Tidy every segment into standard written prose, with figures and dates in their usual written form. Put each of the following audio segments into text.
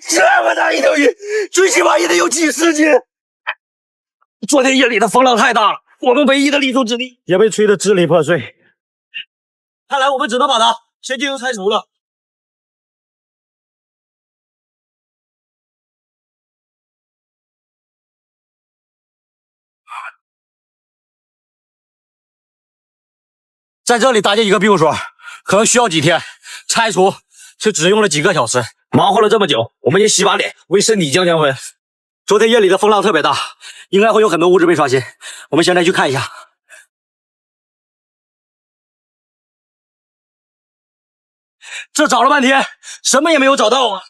这么大一条鱼，最起码也得有几十斤。昨天夜里的风浪太大了，我们唯一的立足之地也被吹得支离破碎。看来我们只能把它先进行拆除了。在这里搭建一个庇护所，可能需要几天，拆除却只用了几个小时。忙活了这么久，我们也洗把脸，为身体降降温。昨天夜里的风浪特别大，应该会有很多物质被刷新。我们现在去看一下。这找了半天，什么也没有找到啊！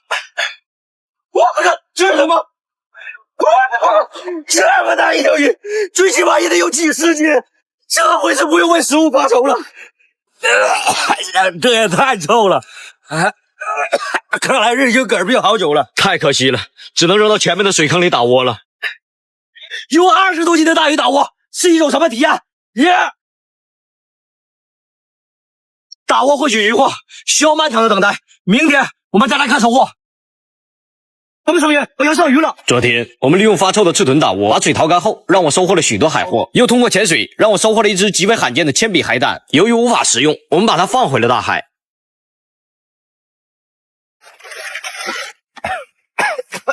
我靠，这是什么？这么大一条鱼，最起码也得有几十斤，这回是不用为食物发愁了。这也太臭了！看来日行嗝病好久了，太可惜了，只能扔到前面的水坑里打窝了。有20多斤的大鱼打窝是一种什么体验？打窝获取鱼货需要漫长的等待，明天我们再来看收获。他们成员，我要上鱼了。昨天我们利用发臭的赤臀打窝，把水掏干后，让我收获了许多海货，又通过潜水让我收获了一只极为罕见的铅笔海胆。由于无法食用，我们把它放回了大海。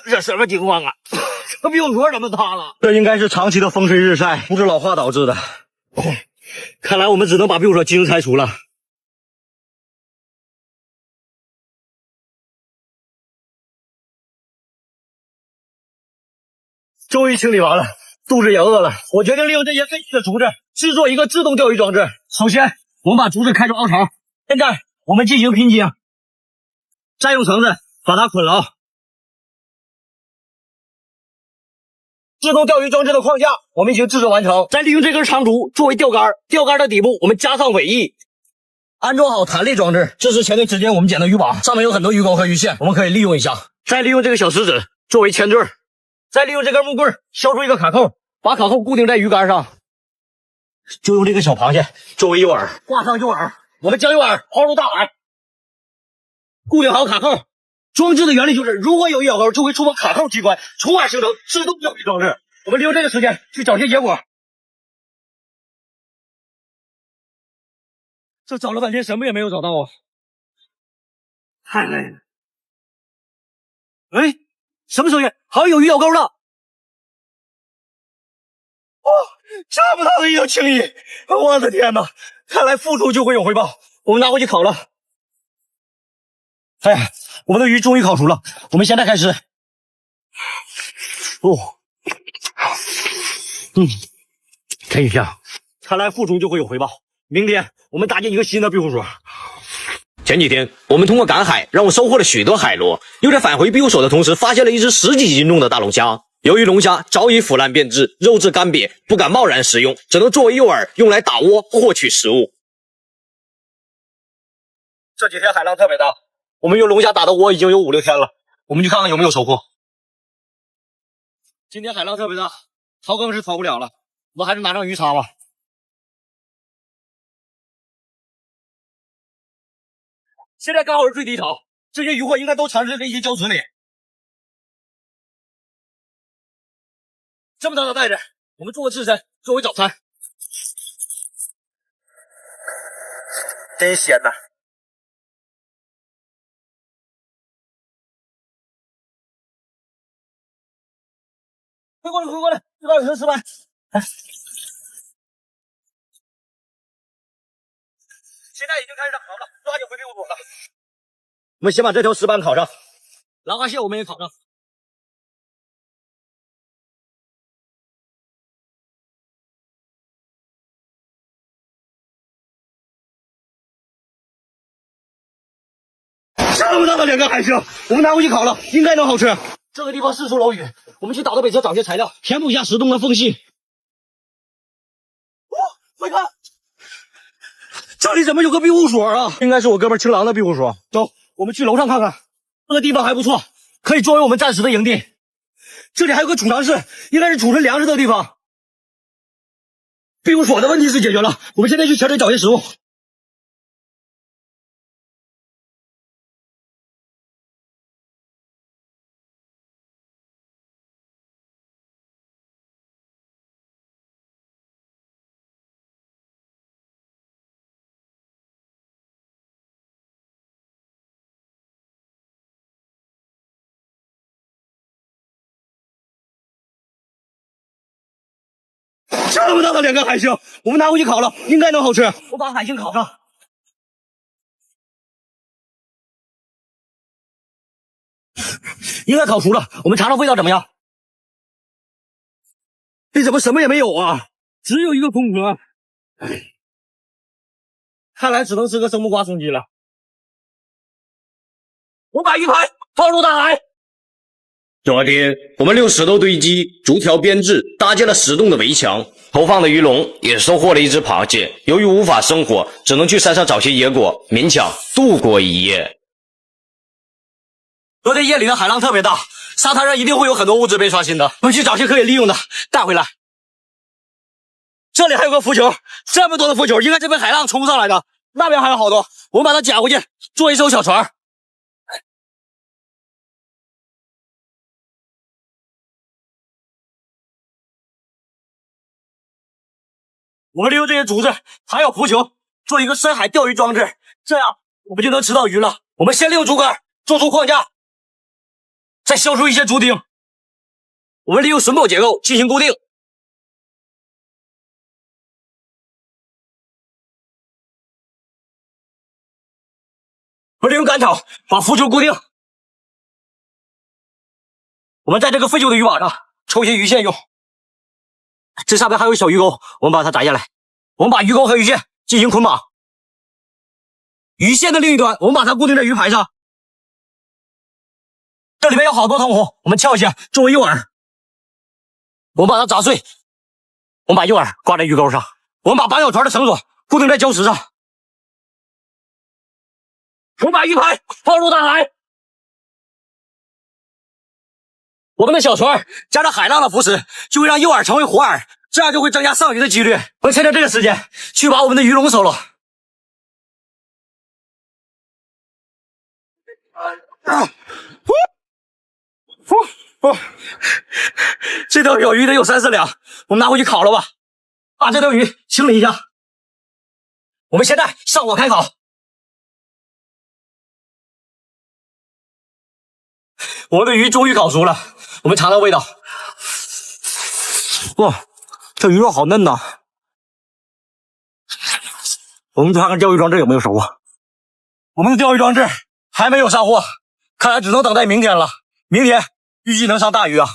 这什么情况啊？这庇护所怎么塌了？这应该是长期的风吹日晒、物质老化导致的。看来我们只能把庇护所进行拆除了。终于清理完了，肚子也饿了。我决定利用这些废弃的竹子制作一个自动钓鱼装置。首先，我们把竹子开出凹槽，现在我们进行拼接，再用绳子把它捆牢。自动钓鱼装置的框架我们已经制作完成，再利用这根长竹作为钓竿，钓竿的底部我们加上尾翼，安装好弹力装置。这是前段时间我们捡的鱼网，上面有很多鱼钩和鱼线，我们可以利用一下。再利用这个小石子作为前缀，再利用这根木棍削出一个卡扣，把卡扣固定在鱼竿上。就用这个小螃蟹作为诱饵，挂上诱饵，我们将诱饵抛入大海，固定好卡扣。装置的原理就是，如果有一咬钩，就会触碰卡扣机关，从而形成自动钓鱼装置。我们利用这个时间去找些结果。这找了半天，什么也没有找到啊！太累了。哎，什么声音？好像有鱼咬钩了！哦，这么大的一条青鱼！我的天哪！看来付出就会有回报。我们拿回去烤了。哎呀，我们的鱼终于烤熟了，我们现在开始。真香！看来付出就会有回报。明天我们搭建一个新的庇护所。前几天我们通过赶海，让我收获了许多海螺，又在返回庇护所的同时，发现了一只10几斤重的大龙虾。由于龙虾早已腐烂变质，肉质干瘪，不敢贸然食用，只能作为诱饵用来打窝获取食物。这几天海浪特别大，我们用龙虾打的窝已经有5、6天了，我们去看看有没有收获。今天海浪特别大，掏更是掏不了了，我们还是拿上鱼叉吧。现在刚好是最低潮，这些鱼货应该都藏在这些礁池里。这么大的袋子，我们做个刺身作为早餐，真鲜呐！快过来，快过来，这道有人吃饭。现在已经开始烤了，抓紧回庇护所了。我们先把这条石板烤上，狼花蟹我们也烤上。这么大的2个海参，我们拿回去烤了，应该能好吃。这个地方四处楼宇，我们去岛的北侧找些材料，填补一下石洞的缝隙。快看，这里怎么有个庇护所啊？应该是我哥们青狼的庇护所。走，我们去楼上看看。这个地方还不错，可以作为我们暂时的营地。这里还有个储藏室，应该是储存粮食的地方。庇护所的问题是解决了，我们现在去潜水找些食物。这么大的2个海星，我们拿回去烤了，应该能好吃。我把海星烤上。应该烤熟了，我们尝尝味道怎么样？这怎么什么也没有啊？只有一个空壳。看来只能吃个生木瓜充饥了。我把鱼排放入大海。昨天，我们用石头堆积、竹条编制，搭建了10栋的围墙。投放的鱼笼也收获了一只螃蟹。由于无法生活，只能去山上找些野果，勉强度过一夜。昨天夜里的海浪特别大，沙滩上一定会有很多物质被刷新的。我们去找些可以利用的带回来。这里还有个浮球，这么多的浮球，应该是被海浪冲上来的。那边还有好多，我们把它捡回去，做一艘小船。我们利用这些竹子还有浮球，做一个深海钓鱼装置，这样我们就能吃到鱼了。我们先利用竹竿做出框架，再削出一些竹钉，我们利用榫卯结构进行固定。我们利用干草把浮球固定。我们在这个废旧的渔网上抽些鱼线用。这上面还有小鱼钩，我们把它摘下来。我们把鱼钩和鱼线进行捆绑。鱼线的另一端，我们把它固定在鱼排上。这里面有好多铜壶，我们撬一下作为诱饵。我们把它砸碎。我们把诱饵挂在鱼钩上。我们把绑小船的绳索固定在礁石上。我们把鱼排放入大海。我们的小船加上海浪的扶持，就会让诱饵成为活饵，这样就会增加上鱼的几率。我们趁着这个时间去把我们的鱼笼收了。这条小鱼得有3、4两，我们拿回去烤了吧。把这条鱼清理一下。我们现在上火开烤。我们的鱼终于烤熟了，我们尝尝味道。哇，这鱼肉好嫩呐！我们看看钓鱼装置有没有熟啊？我们的钓鱼装置还没有上货，看来只能等待明天了。明天预计能上大鱼啊！